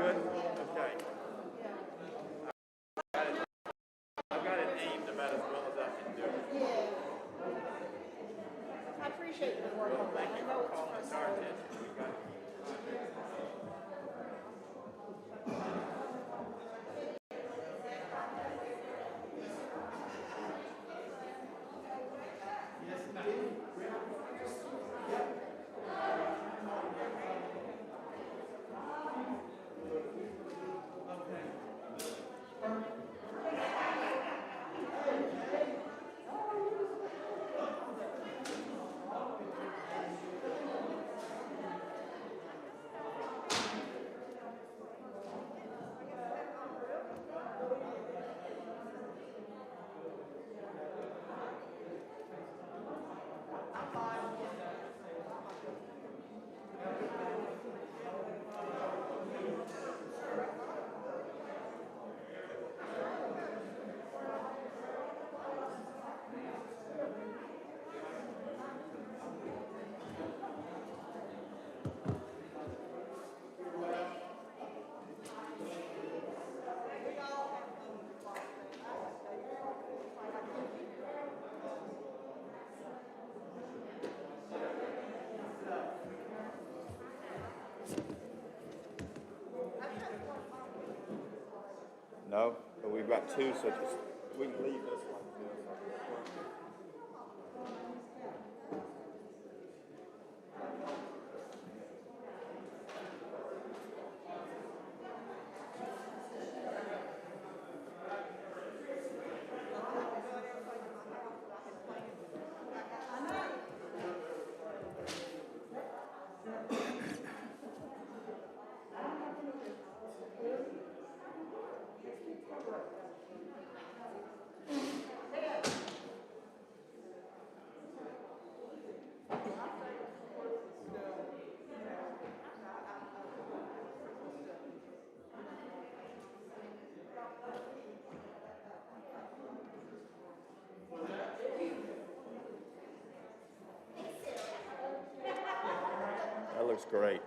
good? Okay. I've got it aimed about as well as I can do it. Yeah. I appreciate the work on that. Thank I you know for it's calling our frustrating. attention. We got it. No, but we've got two, so just we can leave this one. That looks great.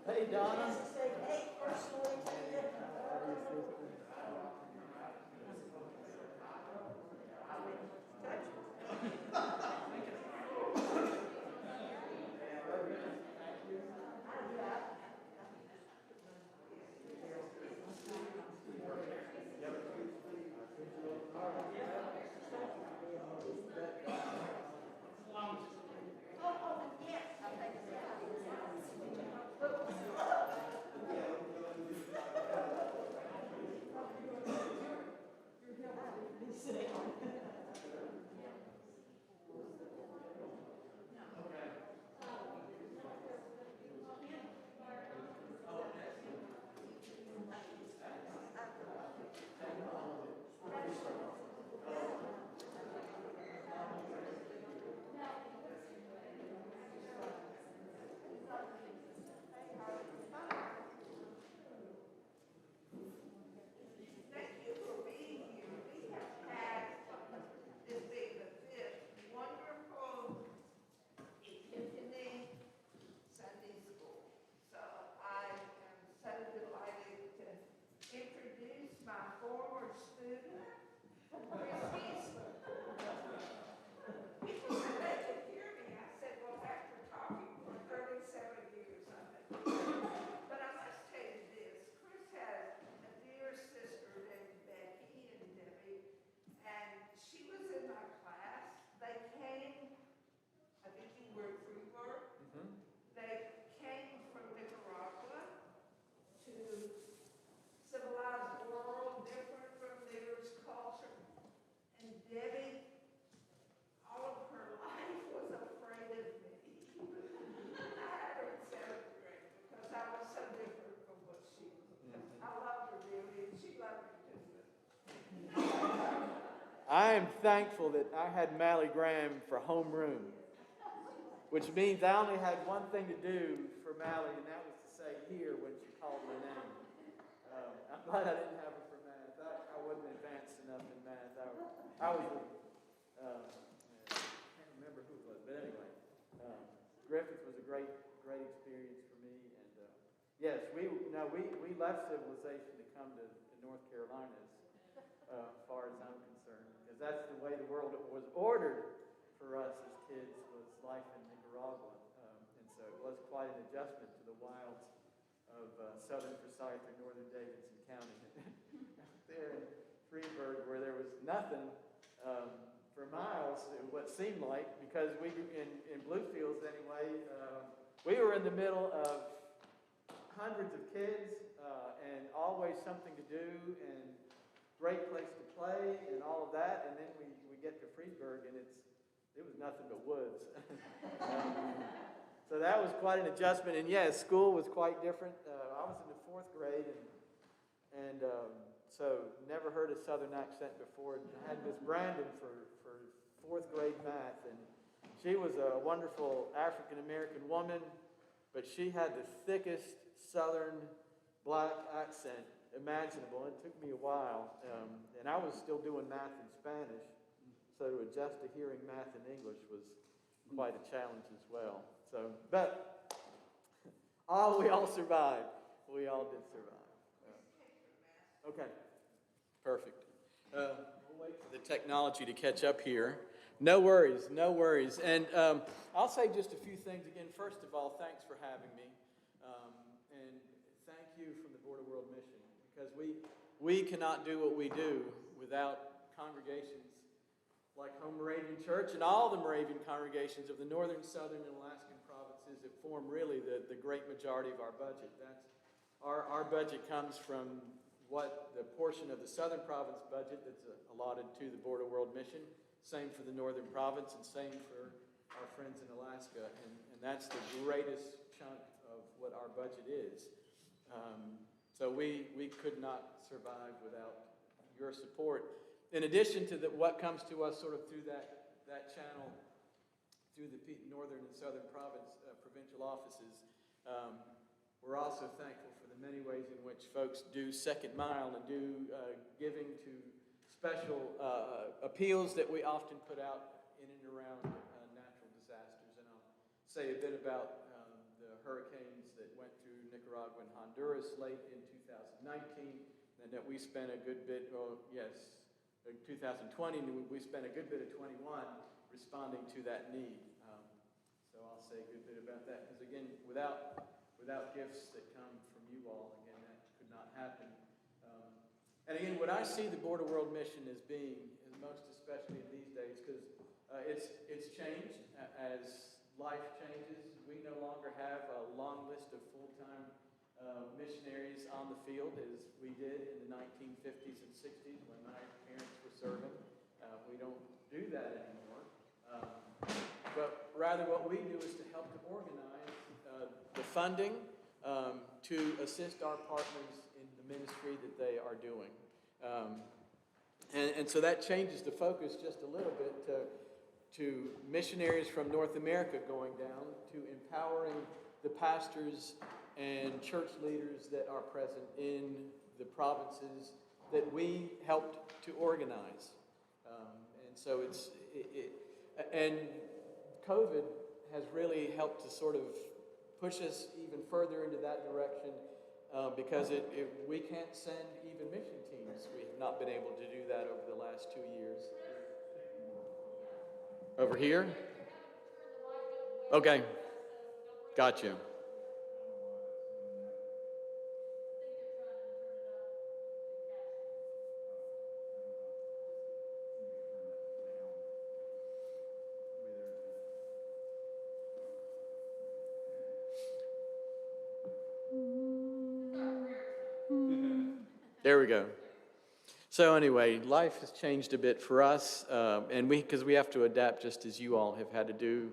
Hey, Donna. am thankful that I had Mally Graham for homeroom, which means I only had one thing to do for Mally, and that was to say here when she called my name. I'm glad I didn't have her for math. I wasn't advanced enough in math. I was, I can't remember who it was, but anyway, Griffith was a great experience for me. And yes, we left civilization to come to North Carolina, as far as I'm concerned, because that's the way the world was ordered for us as kids, was life in Nicaragua. And so it was quite an adjustment to the wilds of southern Forsyth or northern Davidson County. There in Freeburg, where there was nothing for miles, what seemed like, because we, in Bluefields anyway, we were in the middle of hundreds of kids and always something to do and great place to play and all of that. And then we get to Freeburg and it was nothing but woods. So that was quite an adjustment. And yes, school was quite different. I was in the 4th grade and so never heard a Southern accent before. I had Miss Brandon for 4th grade math, and she was a wonderful African-American woman, but she had the thickest Southern black accent imaginable. It took me a while, and I was still doing math in Spanish, so to adjust to hearing math in English was quite a challenge as well. So, but we all survived. We all did survive. Okay, perfect. We'll wait for the technology to catch up here. No worries, no worries. And I'll say just a few things again. First of all, thanks for having me. And thank you from the Board of World Mission, because we cannot do what we do without congregations like Home Moravian Church and all the Moravian congregations of the northern, southern, and Alaskan provinces that form really the great majority of our budget. Our budget comes from what the portion of the southern province budget that's allotted to the Board of World Mission, same for the northern province, and same for our friends in Alaska, and that's the greatest chunk of what our budget is. So we could not survive without your support. In addition to what comes to us sort of through that channel, through the northern and southern provincial offices, we're also thankful for the many ways in which folks do second mile and do giving to special appeals that we often put out in and around natural disasters. And I'll say a bit about the hurricanes that went through Nicaragua and Honduras late in 2019, and that we spent a good bit, 2020, we spent a good bit of 21 responding to that need. So I'll say a good bit about that, because again, without gifts that come from you all, again, that could not happen. And again, what I see the Board of World Mission as being, is most especially in these days, because it's changed as life changes. We no longer have a long list of full-time missionaries on the field as we did in the 1950s and 60s when my parents were serving. We don't do that anymore. But rather what we do is to help to organize the funding to assist our partners in the ministry that they are doing. And so that changes the focus just a little bit to missionaries from North America going down, to empowering the pastors and church leaders that are present in the provinces that we helped to organize. And so and COVID has really helped to sort of push us even further into that direction, because we can't send even mission teams. We have not been able to do that over the last 2 years. Over here? Okay. Gotcha. There we go. So anyway, life has changed a bit for us, and because we have to adapt just as you all have had to do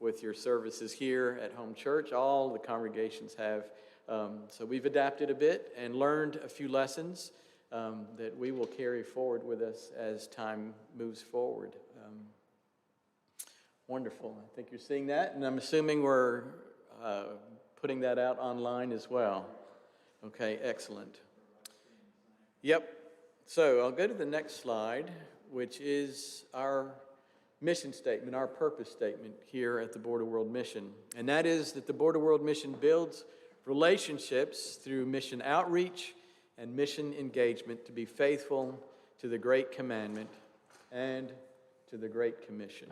with your services here at home church. All the congregations have. So we've adapted a bit and learned a few lessons. that we will carry forward with us as time moves forward. Wonderful. I think you're seeing that, and I'm assuming we're putting that out online as well. Okay, excellent. Yep. So I'll go to the next slide, which is our mission statement, our purpose statement here at the Board of World Mission. And that is that the Board of World Mission builds relationships through mission outreach and mission engagement to be faithful to the Great Commandment and to the Great Commission.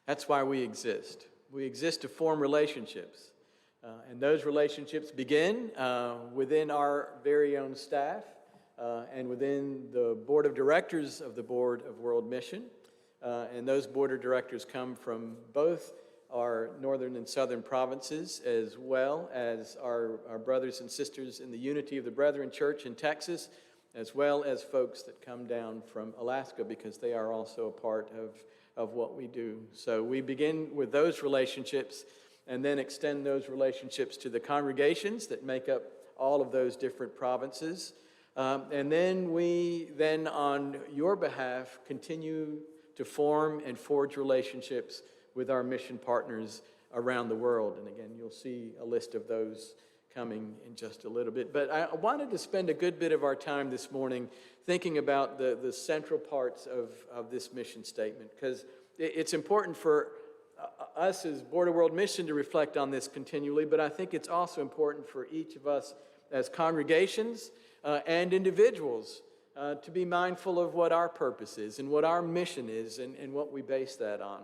That's why we exist. We exist to form relationships. And those relationships begin within our very own staff and within the board of directors of the Board of World Mission. And those board of directors come from both our northern and southern provinces, as well as our brothers and sisters in the Unity of the Brethren Church in Texas, as well as folks that come down from Alaska, because they are also a part of what we do. So we begin with those relationships and then extend those relationships to the congregations that make up all of those different provinces. And then we on your behalf, continue to form and forge relationships with our mission partners around the world. And again, you'll see a list of those coming in just a little bit. But I wanted to spend a good bit of our time this morning thinking about the central parts of this mission statement, because it's important for us as Board of World Mission to reflect on this continually, but I think it's also important for each of us as congregations and individuals to be mindful of what our purpose is and what our mission is and what we base that on.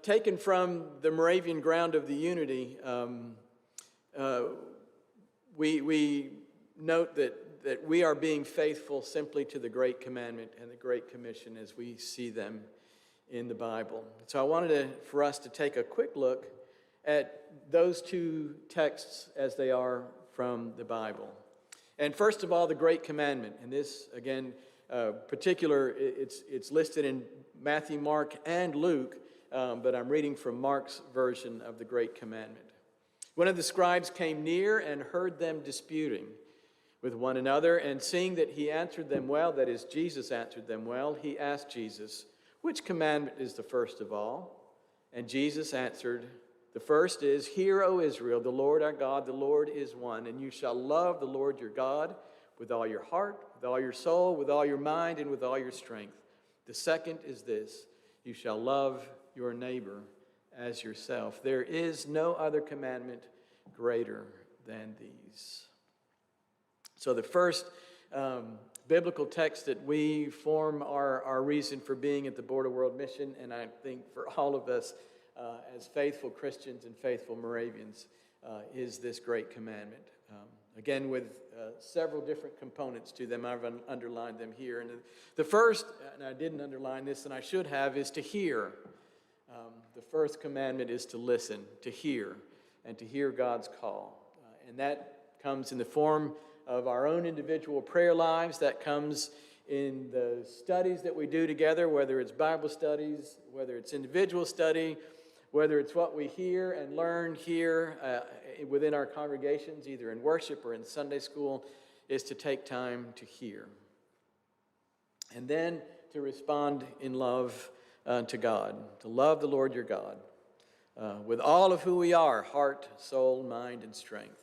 Taken from the Moravian ground of the Unity, we note that we are being faithful simply to the Great Commandment and the Great Commission as we see them in the Bible. So I wanted for us to take a quick look at those two texts as they are from the Bible. And first of all, the Great Commandment. And this, again, it's listed in Matthew, Mark, and Luke, but I'm reading from Mark's version of the Great Commandment. One of the scribes came near and heard them disputing with one another, and seeing that he answered them well, that is, Jesus answered them well, he asked Jesus, "Which commandment is the first of all?" And Jesus answered, "The first is, Hear, O Israel, the Lord our God, the Lord is one, and you shall love the Lord your God with all your heart, with all your soul, with all your mind, and with all your strength. The second is this, you shall love your neighbor as yourself. There is no other commandment greater than these." So the first biblical text that we form our reason for being at the Board of World Mission, and I think for all of us as faithful Christians and faithful Moravians, is this Great Commandment. Again, with several different components to them. I've underlined them here. And the first, and I didn't underline this, and I should have, is to hear. The first commandment is to listen, to hear, and to hear God's call. And that comes in the form of our own individual prayer lives. That comes in the studies that we do together, whether it's Bible studies, whether it's individual study, whether it's what we hear and learn here within our congregations, either in worship or in Sunday school, is to take time to hear. And then to respond in love to God, to love the Lord your God with all of who we are, heart, soul, mind, and strength.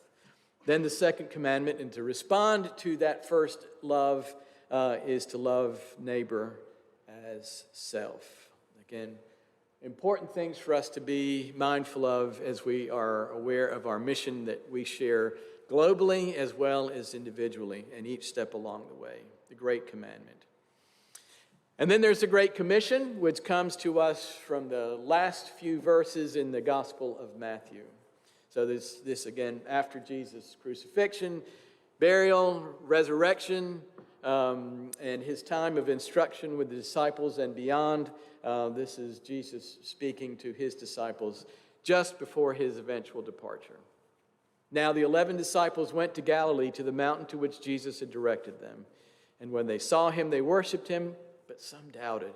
Then the second commandment, and to respond to that first love, is to love neighbor as self. Again, important things for us to be mindful of as we are aware of our mission that we share globally as well as individually, and each step along the way, the Great Commandment. And then there's the Great Commission, which comes to us from the last few verses in the Gospel of Matthew. So this again, after Jesus' crucifixion, burial, resurrection, and his time of instruction with the disciples and beyond. This is Jesus speaking to his disciples just before his eventual departure. Now the 11 disciples went to Galilee, to the mountain to which Jesus had directed them. And when they saw him, they worshipped him, but some doubted.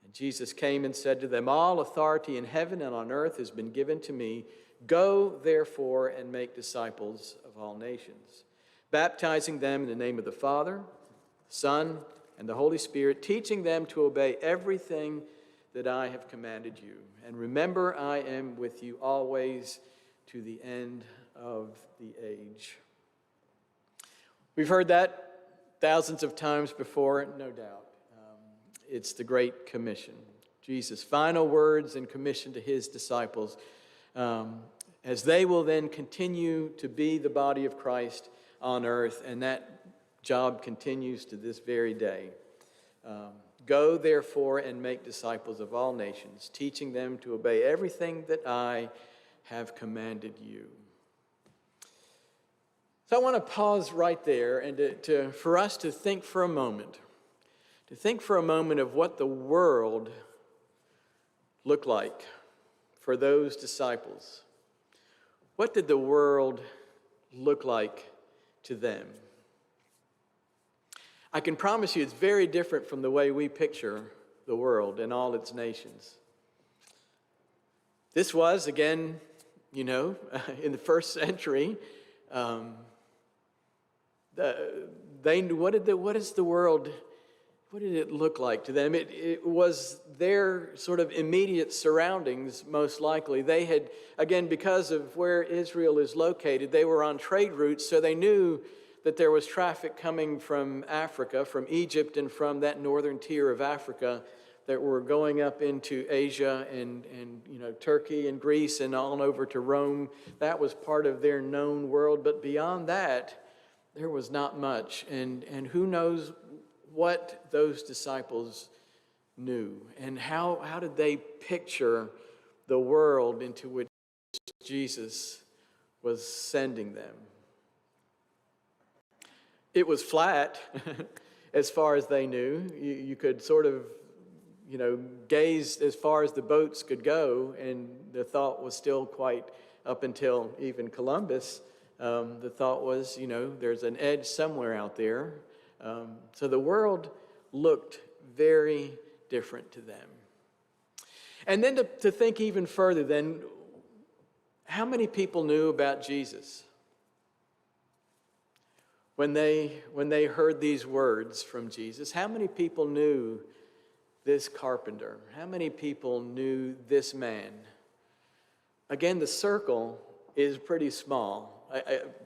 And Jesus came and said to them, "All authority in heaven and on earth has been given to me. Go, therefore, and make disciples of all nations, baptizing them in the name of the Father, Son, and the Holy Spirit, teaching them to obey everything that I have commanded you. And remember, I am with you always to the end of the age. We've heard that thousands of times before, no doubt. It's the Great Commission. Jesus' final words and commission to his disciples, as they will then continue to be the body of Christ on earth, and that job continues to this very day. Go, therefore, and make disciples of all nations, teaching them to obey everything that I have commanded you. So I want to pause right there and for us to think for a moment. To think for a moment of what the world looked like for those disciples. What did the world look like to them? I can promise you it's very different from the way we picture the world and all its nations. This was, again, in the first century, what did it look like to them? It was their sort of immediate surroundings, most likely. They had, again, because of where Israel is located, they were on trade routes, so they knew that there was traffic coming from Africa, from Egypt and from that northern tier of Africa that were going up into Asia and Turkey and Greece and on over to Rome. That was part of their known world, but beyond that, there was not much. And who knows what those disciples knew and how did they picture the world into which Jesus was sending them. It was flat as far as they knew. You could sort of, gaze as far as the boats could go, and the thought was still quite, up until even Columbus, the thought was, there's an edge somewhere out there. So the world looked very different to them. And then to think even further, then, how many people knew about Jesus? When they heard these words from Jesus, how many people knew this carpenter? How many people knew this man? Again, the circle is pretty small,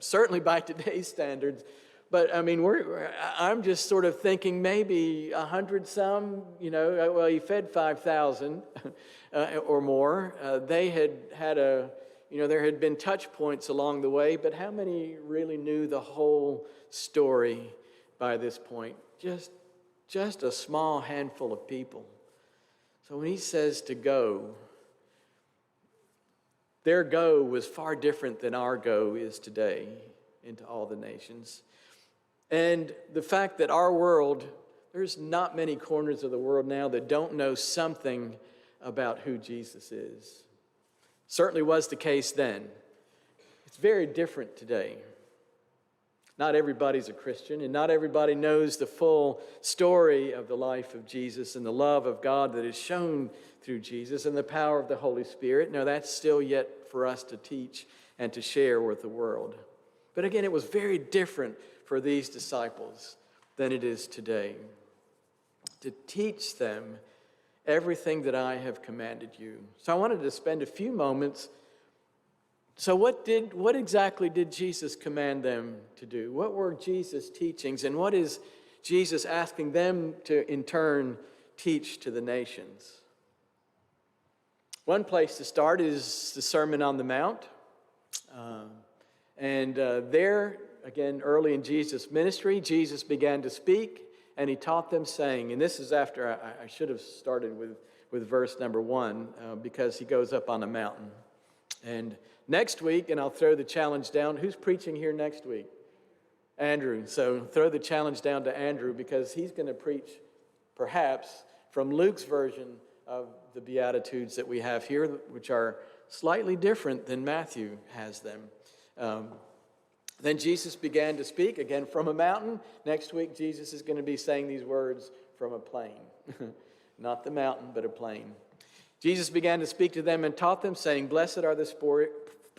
certainly by today's standards. But I mean, I'm just sort of thinking maybe 100 some. Well, he fed 5,000 or more. They had there had been touch points along the way, but how many really knew the whole story by this point? Just a small handful of people. So when he says to go, their go was far different than our go is today into all the nations. And the fact that our world, there's not many corners of the world now that don't know something about who Jesus is. Certainly was the case then. It's very different today. Not everybody's a Christian, and not everybody knows the full story of the life of Jesus and the love of God that is shown through Jesus and the power of the Holy Spirit. No, that's still yet for us to teach and to share with the world. But again, it was very different for these disciples than it is today. To teach them everything that I have commanded you. So I wanted to spend a few moments. So what exactly did Jesus command them to do? What were Jesus' teachings, and what is Jesus asking them to in turn teach to the nations? One place to start is the Sermon on the Mount. There, again, early in Jesus' ministry, Jesus began to speak, and he taught them saying, and this is after, I should have started with verse number 1, because he goes up on a mountain. And next week, and I'll throw the challenge down, who's preaching here next week? Andrew. So throw the challenge down to Andrew, because he's going to preach, perhaps, from Luke's version of the Beatitudes that we have here, which are slightly different than Matthew has them. Then Jesus began to speak, again, from a mountain. Next week, Jesus is going to be saying these words from a plain. Not the mountain, but a plain. Jesus began to speak to them and taught them, saying, "Blessed are the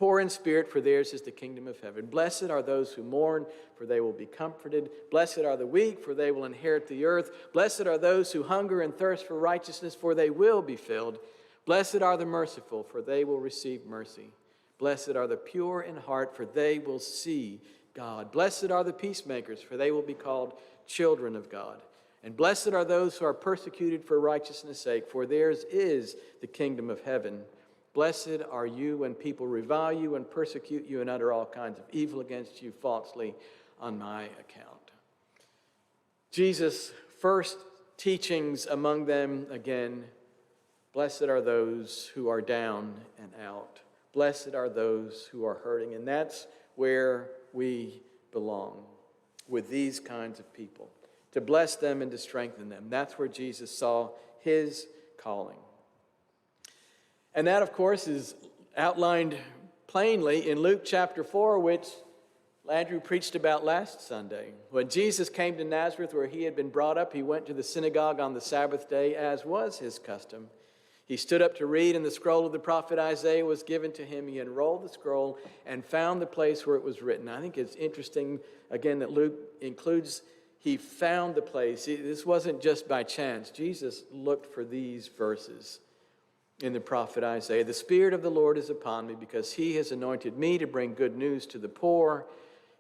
Poor in spirit, for theirs is the kingdom of heaven. Blessed are those who mourn, for they will be comforted. Blessed are the weak, for they will inherit the earth. Blessed are those who hunger and thirst for righteousness, for they will be filled. Blessed are the merciful, for they will receive mercy. Blessed are the pure in heart, for they will see God. Blessed are the peacemakers, for they will be called children of God. And blessed are those who are persecuted for righteousness' sake, for theirs is the kingdom of heaven. Blessed are you when people revile you and persecute you and utter all kinds of evil against you falsely on my account. Jesus' first teachings among them, again, blessed are those who are down and out. Blessed are those who are hurting. And that's where we belong, with these kinds of people, to bless them and to strengthen them. That's where Jesus saw his calling. And that, of course, is outlined plainly in Luke chapter 4, which Andrew preached about last Sunday. When Jesus came to Nazareth, where he had been brought up, he went to the synagogue on the Sabbath day, as was his custom. He stood up to read, and the scroll of the prophet Isaiah was given to him. He unrolled the scroll and found the place where it was written. I think it's interesting, again, that Luke includes, he found the place. This wasn't just by chance. Jesus looked for these verses in the prophet Isaiah. The Spirit of the Lord is upon me, because he has anointed me to bring good news to the poor.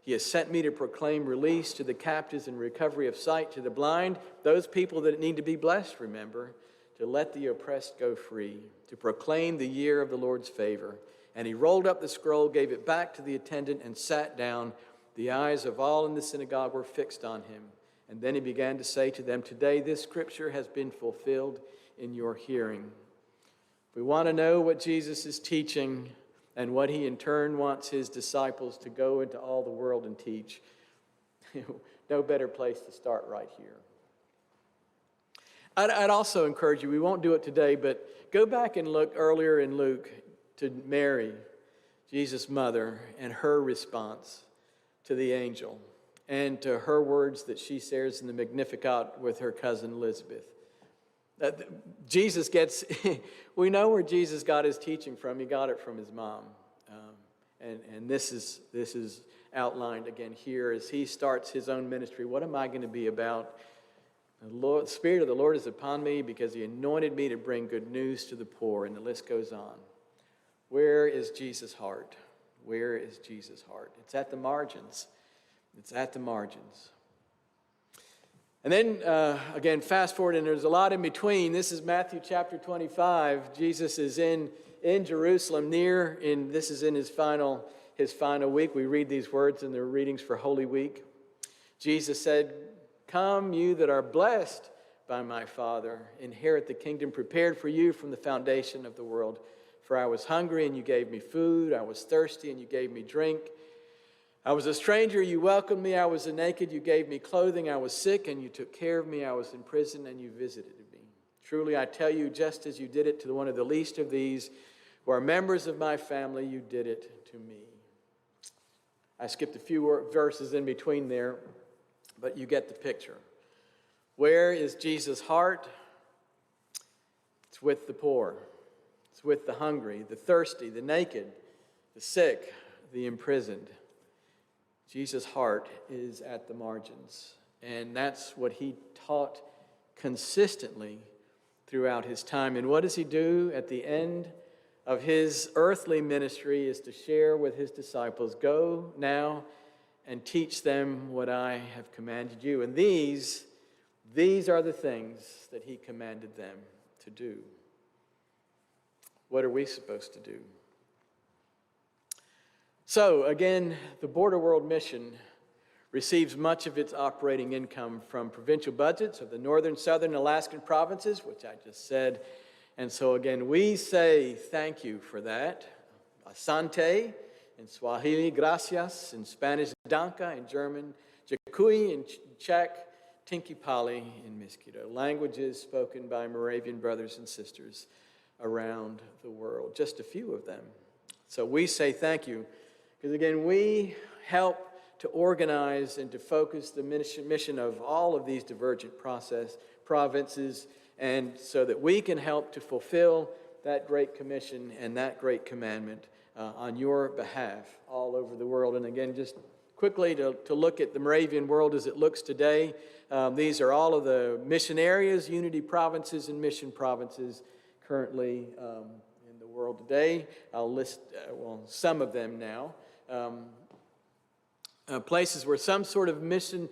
He has sent me to proclaim release to the captives and recovery of sight to the blind, those people that need to be blessed, remember, to let the oppressed go free, to proclaim the year of the Lord's favor. And he rolled up the scroll, gave it back to the attendant, and sat down. The eyes of all in the synagogue were fixed on him. And then he began to say to them, "Today this scripture has been fulfilled in your hearing." If we want to know what Jesus is teaching and what he in turn wants his disciples to go into all the world and teach, no better place to start right here. I'd also encourage you, we won't do it today, but go back and look earlier in Luke to Mary, Jesus' mother, and her response to the angel and to her words that she shares in the Magnificat with her cousin Elizabeth. Jesus gets, we know where Jesus got his teaching from. He got it from his mom. And this is outlined again here as he starts his own ministry. What am I going to be about? The Spirit of the Lord is upon me because he anointed me to bring good news to the poor. And the list goes on. Where is Jesus' heart? Where is Jesus' heart? It's at the margins. It's at the margins. And then, again, fast forward, and there's a lot in between. This is Matthew chapter 25. Jesus is in Jerusalem this is in his final week. We read these words in the readings for Holy Week. Jesus said, "Come, you that are blessed by my Father, inherit the kingdom prepared for you from the foundation of the world. For I was hungry, and you gave me food. I was thirsty, and you gave me drink. I was a stranger, you welcomed me. I was naked, you gave me clothing. I was sick, and you took care of me. I was in prison, and you visited me. Truly, I tell you, just as you did it to one of the least of these who are members of my family, you did it to me." I skipped a few verses in between there, but you get the picture. Where is Jesus' heart? It's with the poor. It's with the hungry, the thirsty, the naked, the sick, the imprisoned. Jesus' heart is at the margins. And that's what he taught consistently throughout his time. And what does he do at the end of his earthly ministry is to share with his disciples, "Go now and teach them what I have commanded you." And these are the things that he commanded them to do. What are we supposed to do? So, again, the Border World Mission receives much of its operating income from provincial budgets of the northern, southern, Alaskan provinces, which I just said. And so, again, we say thank you for that. Asante in Swahili, gracias in Spanish, danka in German, Jakui in Czech, Tinkipali in Miskito, languages spoken by Moravian brothers and sisters around the world, just a few of them. So we say thank you. Because again, we help to organize and to focus the mission of all of these divergent provinces, and so that we can help to fulfill that great commission and that great commandment on your behalf all over the world. And again, just quickly to look at the Moravian world as it looks today, these are all of the mission areas, unity provinces, and mission provinces currently in the world today. I'll list, some of them now. Places where some sort of mission,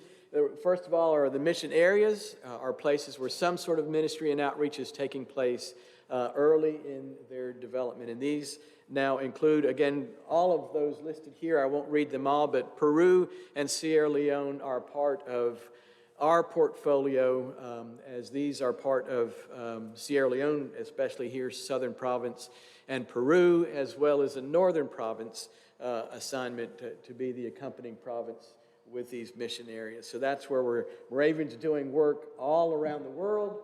first of all, are the mission areas, are places where some sort of ministry and outreach is taking place early in their development. And these now include, again, all of those listed here. I won't read them all, but Peru and Sierra Leone are part of our portfolio, as these are part of Sierra Leone, especially here, Southern Province, and Peru, as well as a Northern Province assignment to be the accompanying province with these mission areas. So that's where Moravians doing work all around the world.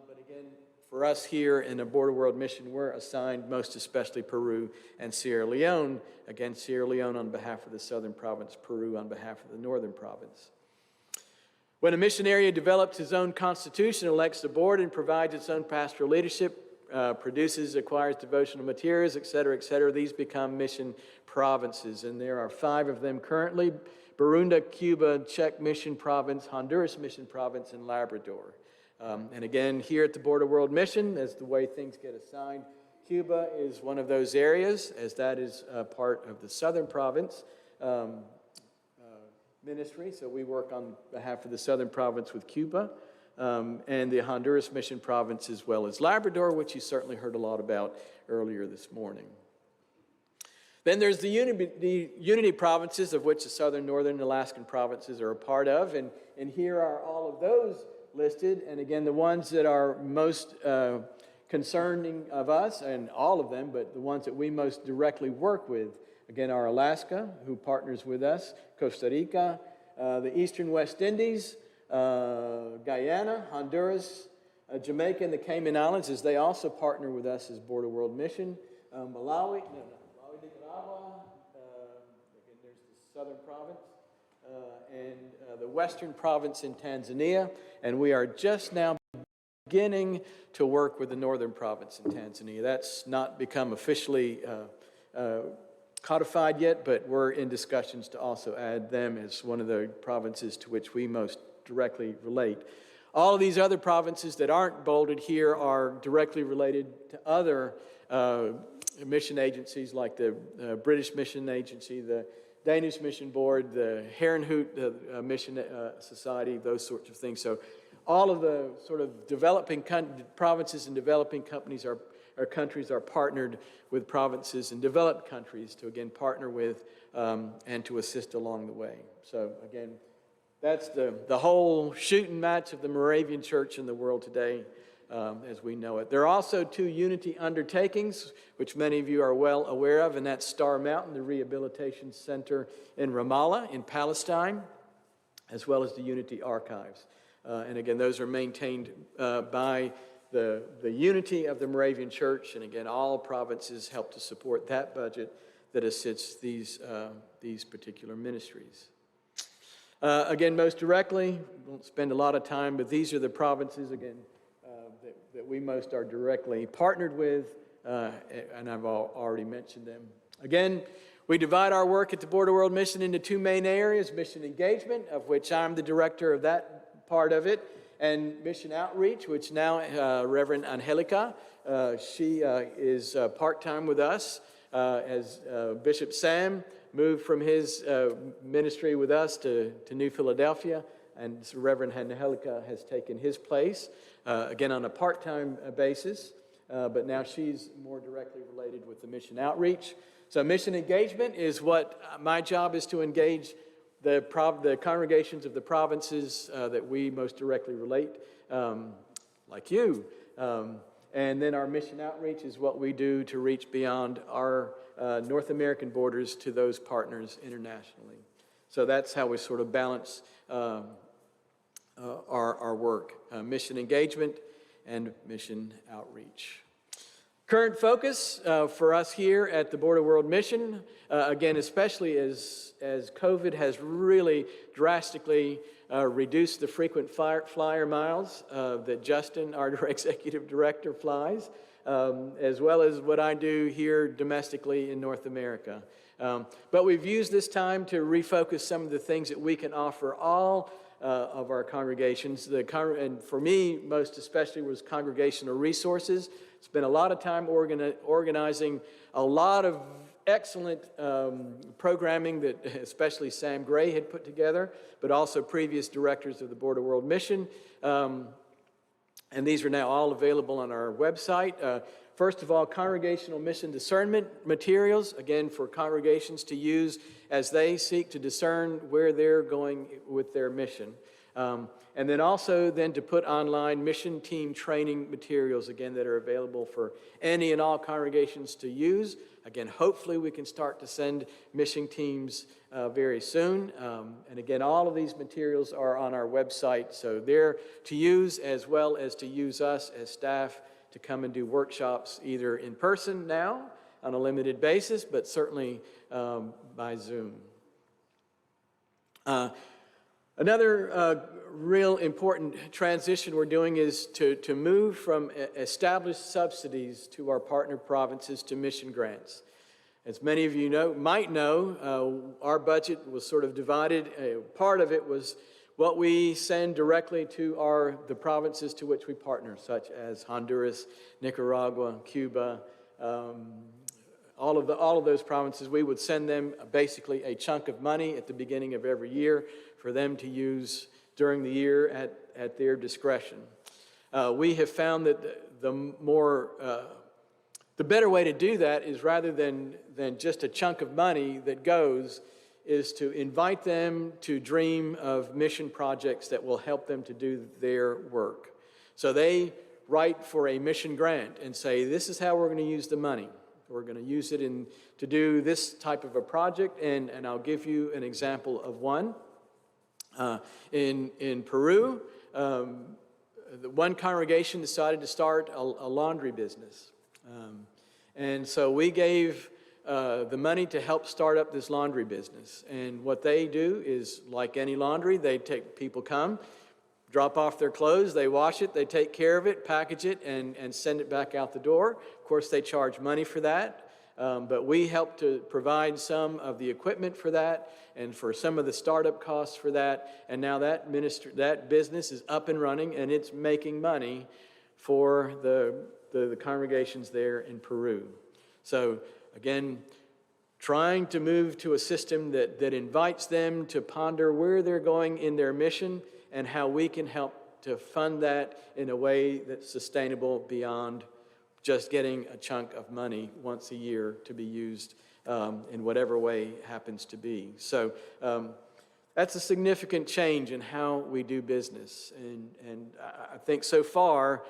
But again, for us here in the Border World Mission, we're assigned most especially Peru and Sierra Leone. Again, Sierra Leone on behalf of the Southern Province, Peru on behalf of the Northern Province. When a mission area develops its own constitution, elects a board, and provides its own pastoral leadership, produces, acquires devotional materials, etc., these become mission provinces. And there are 5 of them currently: Burundi, Cuba, Czech Mission Province, Honduras Mission Province, and Labrador. And again, here at the Border World Mission, as the way things get assigned, Cuba is one of those areas, as that is part of the Southern Province ministry. So we work on behalf of the Southern Province with Cuba, and the Honduras Mission Province, as well as Labrador, which you certainly heard a lot about earlier this morning. Then there's the unity provinces, of which the Southern, Northern, and Alaskan provinces are a part of, and here are all of those listed. And again, the ones that are most concerning of us, and all of them, but the ones that we most directly work with, again, are Alaska, who partners with us, Costa Rica, the Eastern West Indies, Guyana, Honduras, Jamaica, and the Cayman Islands, as they also partner with us as Border World Mission, Malawi, Nicaragua, again, there's the Southern Province, and the Western Province in Tanzania, and we are just now beginning to work with the Northern Province in Tanzania. That's not become officially codified yet, but we're in discussions to also add them as one of the provinces to which we most directly relate. All of these other provinces that aren't bolded here are directly related to other mission agencies, like the British Mission Agency, the Danish Mission Board, the Herrenhout Mission Society, those sorts of things. So all of the sort of developing provinces and developing companies or countries are partnered with provinces and developed countries to, again, partner with and to assist along the way. So, again, that's the whole shooting match of the Moravian Church in the world today as we know it. There are also 2 unity undertakings, which many of you are well aware of, and that's Star Mountain, the Rehabilitation Center in Ramallah in Palestine, as well as the Unity Archives. And again, those are maintained by the unity of the Moravian Church, and again, all provinces help to support that budget that assists these particular ministries. Again, most directly, we won't spend a lot of time, but these are the provinces, again, that we most are directly partnered with, and I've already mentioned them. Again, we divide our work at the Border World Mission into 2 main areas: mission engagement, of which I'm the director of that part of it, and mission outreach, which now Reverend Angelica, she is part-time with us as Bishop Sam moved from his ministry with us to New Philadelphia, and so Reverend Angelica has taken his place, again on a part-time basis, but now she's more directly related with the mission outreach. So mission engagement is what my job is, to engage the congregations of the provinces that we most directly relate, like you. And then our mission outreach is what we do to reach beyond our North American borders to those partners internationally. So that's how we sort of balance our work, mission engagement and mission outreach. Current focus for us here at the Border World Mission, again, especially as COVID has really drastically reduced the frequent flyer miles that Justin, our executive director, flies. as well as what I do here domestically in North America. But we've used this time to refocus some of the things that we can offer all of our congregations. And for me, most especially, was congregational resources. Spent a lot of time organizing a lot of excellent programming that especially Sam Gray had put together, but also previous directors of the Board of World Mission. And these are now all available on our website. First of all, congregational mission discernment materials, again, for congregations to use as they seek to discern where they're going with their mission. And then also then to put online mission team training materials, again, that are available for any and all congregations to use. Again, hopefully we can start to send mission teams very soon. And again, all of these materials are on our website, so they're to use as well as to use us as staff to come and do workshops either in person now on a limited basis, but certainly by Zoom. Another real important transition we're doing is to move from established subsidies to our partner provinces to mission grants. As many of you might know, our budget was sort of divided. Part of it was what we send directly to the provinces to which we partner, such as Honduras, Nicaragua, Cuba, all of those provinces. We would send them basically a chunk of money at the beginning of every year for them to use during the year at their discretion. We have found that the better way to do that is, rather than just a chunk of money that goes, is to invite them to dream of mission projects that will help them to do their work. So they write for a mission grant and say, this is how we're going to use the money. We're going to use it to do this type of a project, and I'll give you an example of one. In Peru, the one congregation decided to start a laundry business. And so we gave the money to help start up this laundry business. And what they do is, like any laundry, people come, drop off their clothes, they wash it, they take care of it, package it, and send it back out the door. Of course, they charge money for that. But we help to provide some of the equipment for that and for some of the startup costs for that. And now that business is up and running, and it's making money for the congregations there in Peru. So again, trying to move to a system that invites them to ponder where they're going in their mission and how we can help to fund that in a way that's sustainable beyond just getting a chunk of money once a year to be used in whatever way happens to be. So that's a significant change in how we do business. And I think so far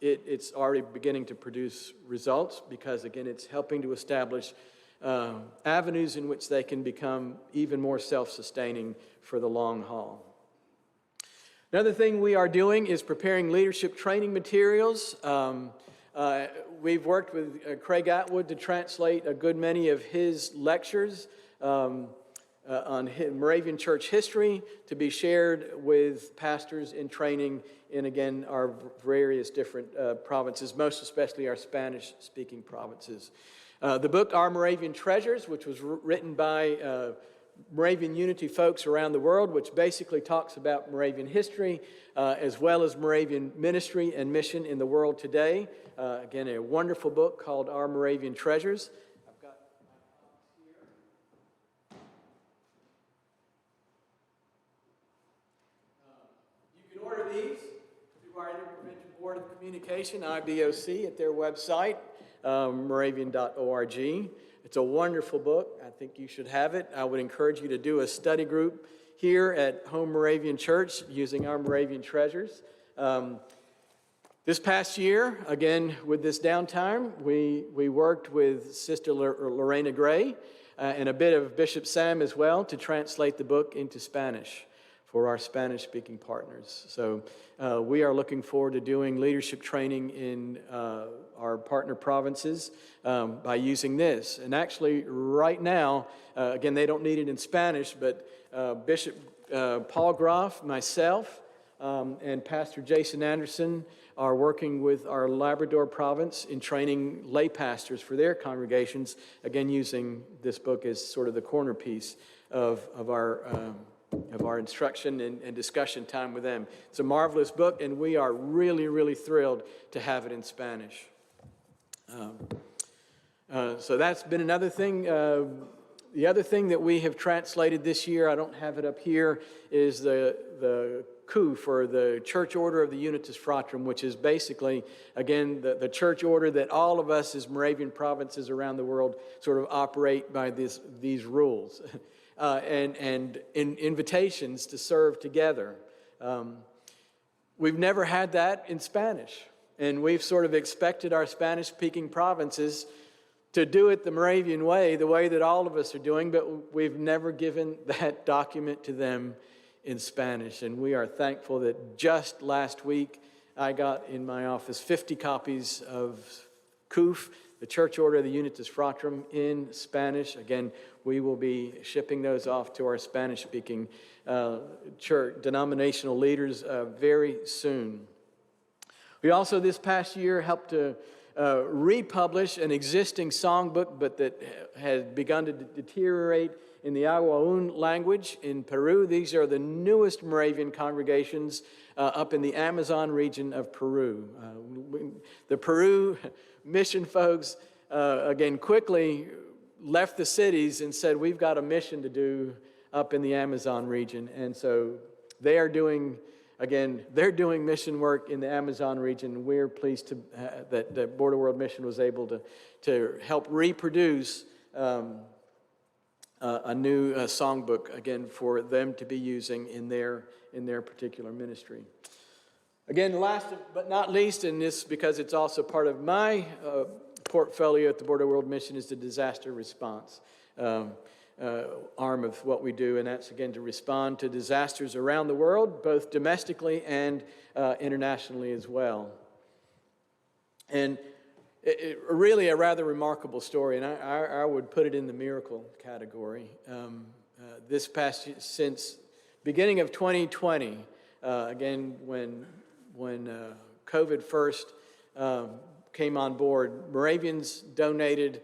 it's already beginning to produce results because, again, it's helping to establish avenues in which they can become even more self-sustaining for the long haul. Another thing we are doing is preparing leadership training materials. We've worked with Craig Atwood to translate a good many of his lectures on Moravian church history to be shared with pastors in training in, again, our various different provinces, most especially our Spanish-speaking provinces. The book, Our Moravian Treasures, which was written by Moravian Unity folks around the world, which basically talks about Moravian history as well as Moravian ministry and mission in the world today. Again, a wonderful book called Our Moravian Treasures. I've got my copies here. You can order these through our Interprovincial Board of Communication, IBOC, at their website, moravian.org. It's a wonderful book. I think you should have it. I would encourage you to do a study group here at Home Moravian Church using Our Moravian Treasures. This past year, again, with this downtime, we worked with Sister Lorena Gray and a bit of Bishop Sam as well to translate the book into Spanish for our Spanish-speaking partners. So we are looking forward to doing leadership training in our partner provinces by using this. And actually, right now, again, they don't need it in Spanish, but Bishop Paul Groff, myself, and Pastor Jason Anderson are working with our Labrador province in training lay pastors for their congregations, again using this book as sort of the corner piece of our instruction and discussion time with them. It's a marvelous book, and we are really, really thrilled to have it in Spanish. So that's been another thing. The other thing that we have translated this year, I don't have it up here, is the CUF, or the Church Order of the Unitas Fratrum, which is basically, again, the church order that all of us as Moravian provinces around the world sort of operate by these rules. And in invitations to serve together. We've never had that in Spanish, and we've sort of expected our Spanish-speaking provinces to do it the Moravian way, the way that all of us are doing, but we've never given that document to them in Spanish. And we are thankful that just last week I got in my office 50 copies of CUF, the Church Order of the Unitas Fratrum, in Spanish. Again, we will be shipping those off to our Spanish-speaking church denominational leaders very soon. We also, this past year, helped to republish an existing songbook, but that had begun to deteriorate in the Aguaun language in Peru. These are the newest Moravian congregations up in the Amazon region of Peru. The Peru mission folks, again, quickly left the cities and said, we've got a mission to do up in the Amazon region. And so they are doing, again, they're doing mission work in the Amazon region. We're pleased to, that Border World Mission was able to help reproduce a new songbook, again, for them to be using in their particular ministry. Again, last but not least, and this because it's also part of my portfolio at the Border World Mission, is the disaster response arm of what we do, and that's, again, to respond to disasters around the world, both domestically and internationally as well. And really a rather remarkable story, and I would put it in the miracle category. This past, since beginning of 2020, again, when COVID first came on board, Moravians donated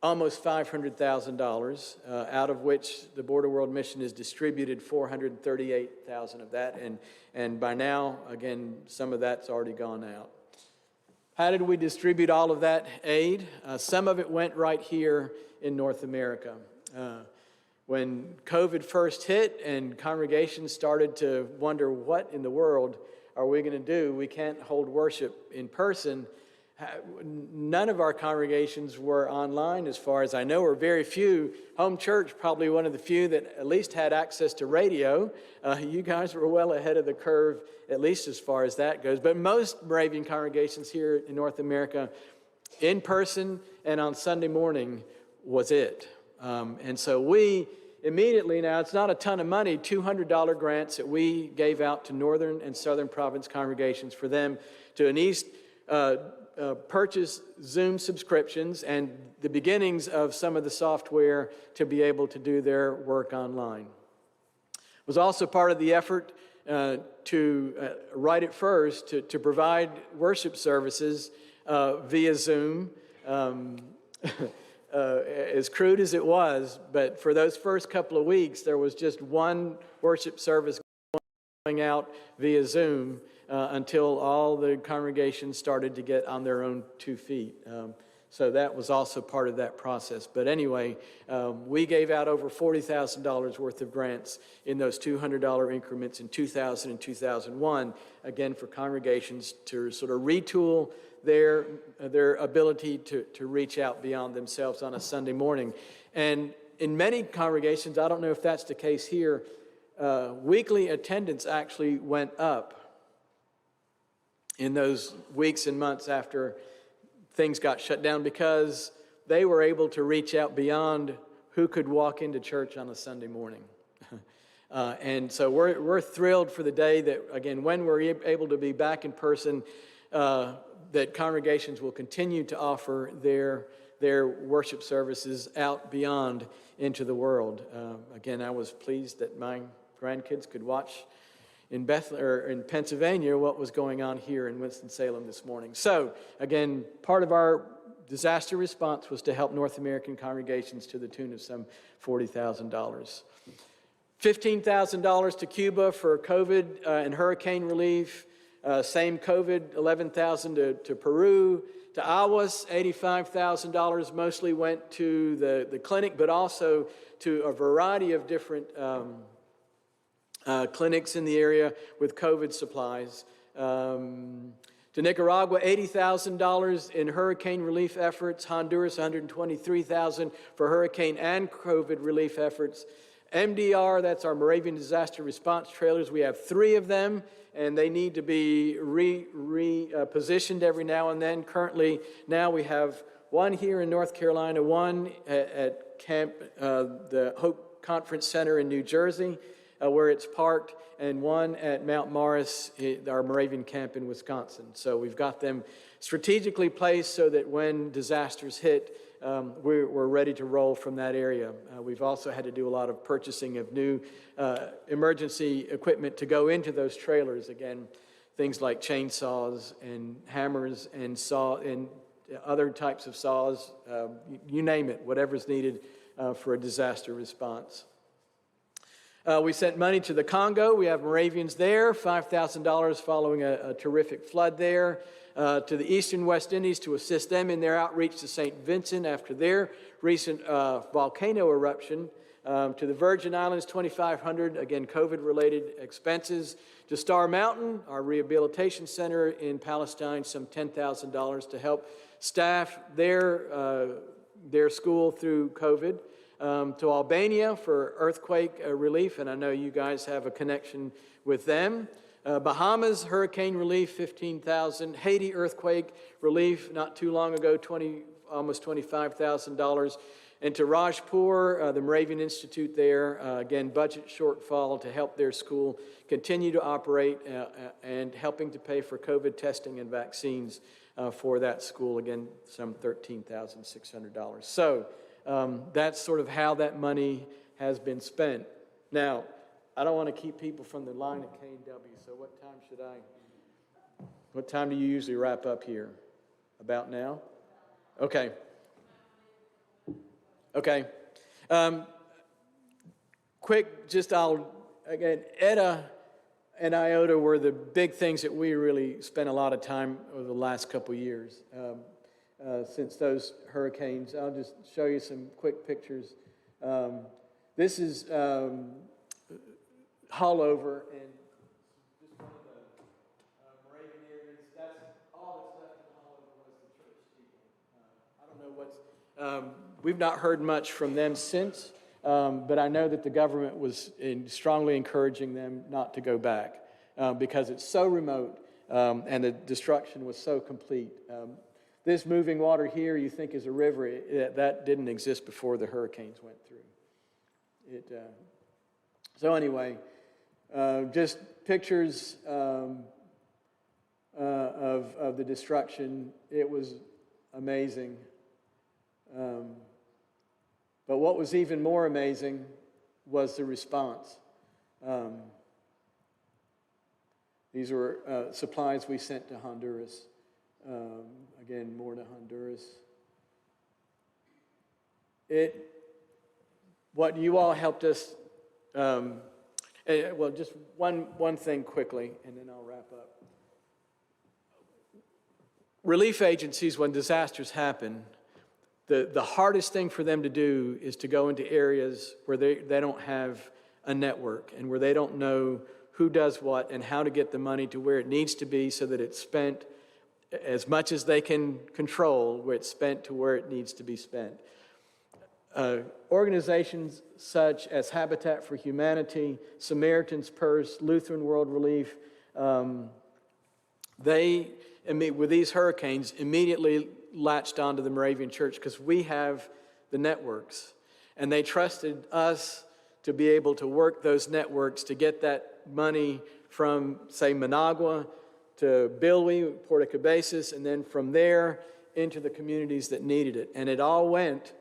almost $500,000, out of which the Border World Mission has distributed $438,000 of that, and by now, again, some of that's already gone out. How did we distribute all of that aid? Some of it went right here in North America. When COVID first hit and congregations started to wonder, what in the world are we going to do? We can't hold worship in person. None of our congregations were online, as far as I know, or very few. Home Church, probably one of the few that at least had access to radio. You guys were well ahead of the curve, at least as far as that goes. But most Moravian congregations here in North America, in person and on Sunday morning, was it. And so we immediately, now it's not a ton of money, $200 grants that we gave out to Northern and Southern Province congregations for them to at least purchase Zoom subscriptions and the beginnings of some of the software to be able to do their work online. It was also part of the effort to, right at first, to provide worship services via Zoom, as crude as it was, but for those first couple of weeks, there was just one worship service going out via Zoom until all the congregations started to get on their own 2 feet. So that was also part of that process. But anyway, we gave out over $40,000 worth of grants in those $200 increments in 2000 and 2001, again, for congregations to sort of retool their ability to reach out beyond themselves on a Sunday morning. And in many congregations, I don't know if that's the case here, weekly attendance actually went up in those weeks and months after things got shut down, because they were able to reach out beyond who could walk into church on a Sunday morning. And so we're thrilled for the day that, again, when we're able to be back in person, that congregations will continue to offer their worship services out beyond into the world. Again, I was pleased that my grandkids could watch in in Pennsylvania what was going on here in Winston-Salem this morning. So, again, part of our disaster response was to help North American congregations to the tune of some $40,000. $15,000 to Cuba for COVID and hurricane relief. Same COVID, $11,000 to Peru. To Aguas, $85,000 mostly went to the clinic, but also to a variety of different clinics in the area with COVID supplies. To Nicaragua, $80,000 in hurricane relief efforts. Honduras, $123,000 for hurricane and COVID relief efforts. MDR, that's our Moravian Disaster Response Trailers. We have 3 of them, and they need to be repositioned every now and then. Currently, now we have one here in North Carolina, one at camp, the Hope Conference Center in New Jersey, where it's parked, and one at Mount Morris, our Moravian camp in Wisconsin. So we've got them strategically placed so that when disasters hit, we're ready to roll from that area. We've also had to do a lot of purchasing of new emergency equipment to go into those trailers. Again, things like chainsaws and hammers and other types of saws, you name it, whatever's needed for a disaster response. We sent money to the Congo. We have Moravians there, $5,000 following a terrific flood there. To the Eastern West Indies to assist them in their outreach to St. Vincent after their recent volcano eruption. To the Virgin Islands, $2,500, again, COVID-related expenses. To Star Mountain, our rehabilitation center in Palestine, some $10,000 to help staff their school through COVID. To Albania for earthquake relief, and I know you guys have a connection with them. Bahamas, hurricane relief, $15,000. Haiti, earthquake relief, not too long ago, almost $25,000. And to Rajpur, the Moravian Institute there, again, budget shortfall to help their school continue to operate and helping to pay for COVID testing and vaccines for that school, again, some $13,600. So that's sort of how that money has been spent. Now, I don't want to keep people from the line at K&W, so what time do you usually wrap up here? About now? Okay. Okay. Quick, again, ETA and IOTA were the big things that we really spent a lot of time over the last couple years. Since those hurricanes. I'll just show you some quick pictures. This is Hullover, and just one of the Moravian areas. That's all that's left in Hullover was the church steeple. I don't know we've not heard much from them since, but I know that the government was strongly encouraging them not to go back because it's so remote and the destruction was so complete. This moving water here you think is a river, that didn't exist before the hurricanes went through. So anyway, just pictures of the destruction. It was amazing. But what was even more amazing was the response. These were supplies we sent to Honduras. Again, more to Honduras. What you all helped us, well, just one thing quickly, and then I'll wrap up. Relief agencies, when disasters happen, the hardest thing for them to do is to go into areas where they don't have a network and where they don't know who does what and how to get the money to where it needs to be so that it's spent as much as they can control, where it's spent to where it needs to be spent. Organizations such as Habitat for Humanity, Samaritan's Purse, Lutheran World Relief, they, with these hurricanes, immediately latched onto the Moravian Church because we have the networks. And they trusted us to be able to work those networks to get that money from, say, Managua to Bilwi, Puerto Cabezas, and then from there into the communities that needed it. And it all went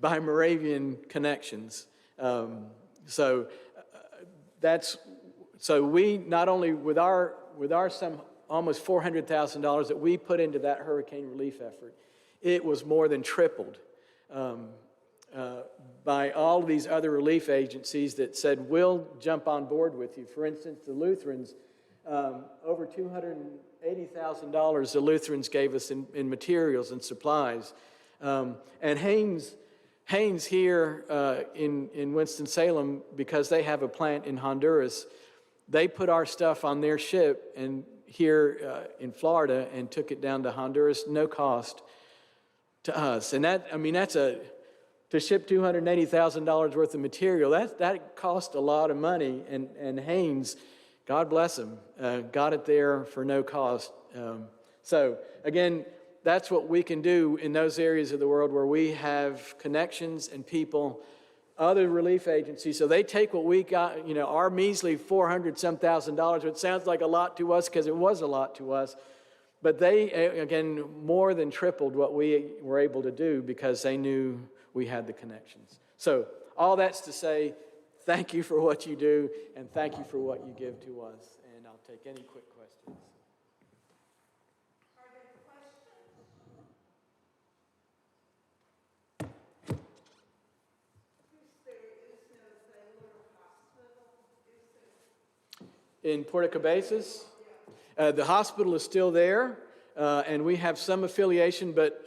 by Moravian connections. So that's So we not only with our some almost $400,000 that we put into that hurricane relief effort, it was more than tripled by all of these other relief agencies that said, we'll jump on board with you. For instance, the Lutherans, over $280,000 the Lutherans gave us in materials and supplies. And Haynes here in Winston-Salem, because they have a plant in Honduras, they put our stuff on their ship and here in Florida and took it down to Honduras, no cost to us. And that, I mean, to ship $280,000 worth of material, that cost a lot of money. And Haynes, God bless him, got it there for no cost. So again, that's what we can do in those areas of the world where we have connections and people, other relief agencies. So they take what we got, our measly $400-some thousand, which sounds like a lot to us because it was a lot to us. But they, again, more than tripled what we were able to do because they knew we had the connections. So all that's to say, thank you for what you do, and thank you for what you give to us. And I'll take any quick questions. Are there questions? Is there a little hospital? In Puerto Cabezas? The hospital is still there, and we have some affiliation, but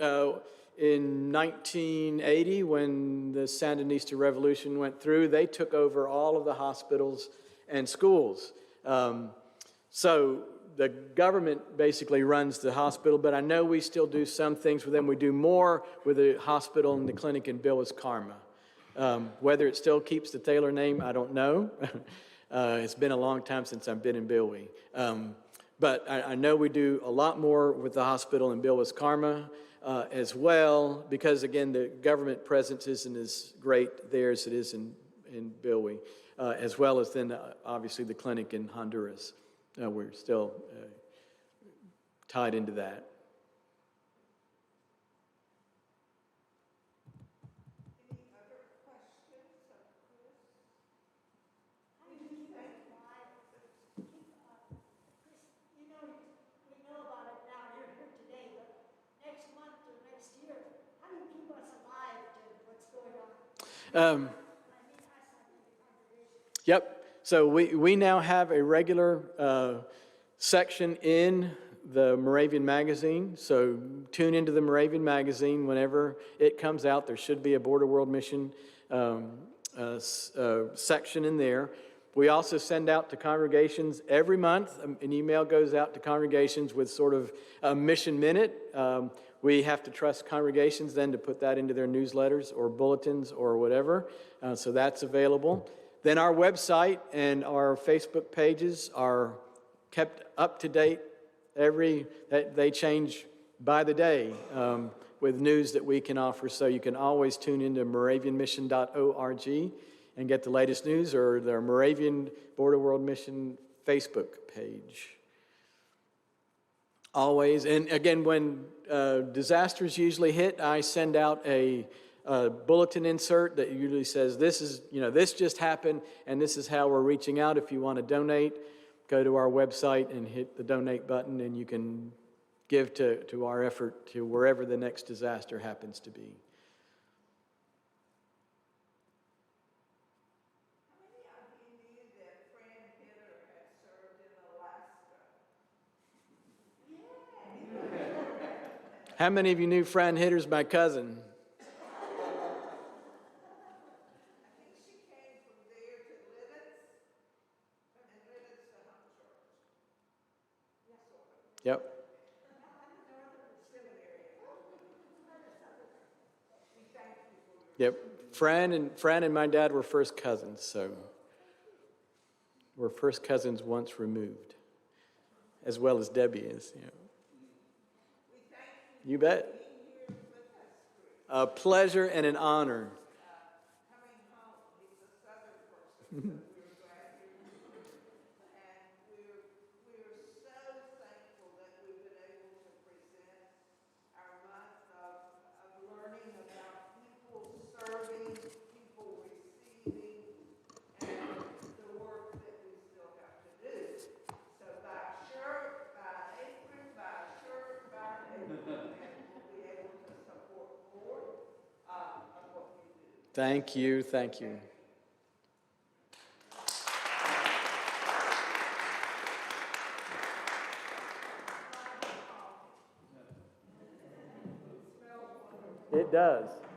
in 1980, when the Sandinista Revolution went through, they took over all of the hospitals and schools. So the government basically runs the hospital, but I know we still do some things with them. We do more with the hospital and the clinic in Billis Karma. Whether it still keeps the Taylor name, I don't know. It's been a long time since I've been in Bilwi. But I know we do a lot more with the hospital in Billis Karma as well, because again, the government presence isn't as great there as it is in Bilwi, as well as then obviously the clinic in Honduras. We're still tied into that. Any other questions of Chris? How do you think Chris, we know about it now, you're here today, but next month or next year, how do you keep us alive to what's going on? Yep. So we now have a regular section in the Moravian magazine. So tune into the Moravian magazine whenever it comes out. There should be a Border World Mission section in there. We also send out to congregations every month. An email goes out to congregations with sort of a mission minute. We have to trust congregations then to put that into their newsletters or bulletins or whatever. So that's available. Then our website and our Facebook pages are kept up to date. They change by the day with news that we can offer. So you can always tune into moravianmission.org and get the latest news, or the Moravian Border World Mission Facebook page. Always. And again, when disasters usually hit, I send out a bulletin insert that usually says, this just happened, and this is how we're reaching out. If you want to donate, go to our website and hit the donate button, and you can give to our effort to wherever the next disaster happens to be. How many of you knew that Fran Hitter had served in Alaska? How many of you knew Fran Hitter's my cousin? Yep. Yep. Fran and my dad were first cousins, so we're first cousins once removed, as well as Debbie is. You bet. A pleasure and an honor. Coming home, he's a Southern person. We're glad you're here. And we're so thankful that we've been able to present our month of learning about people serving, people receiving, and the work that we still have to Thank you, thank you. It does.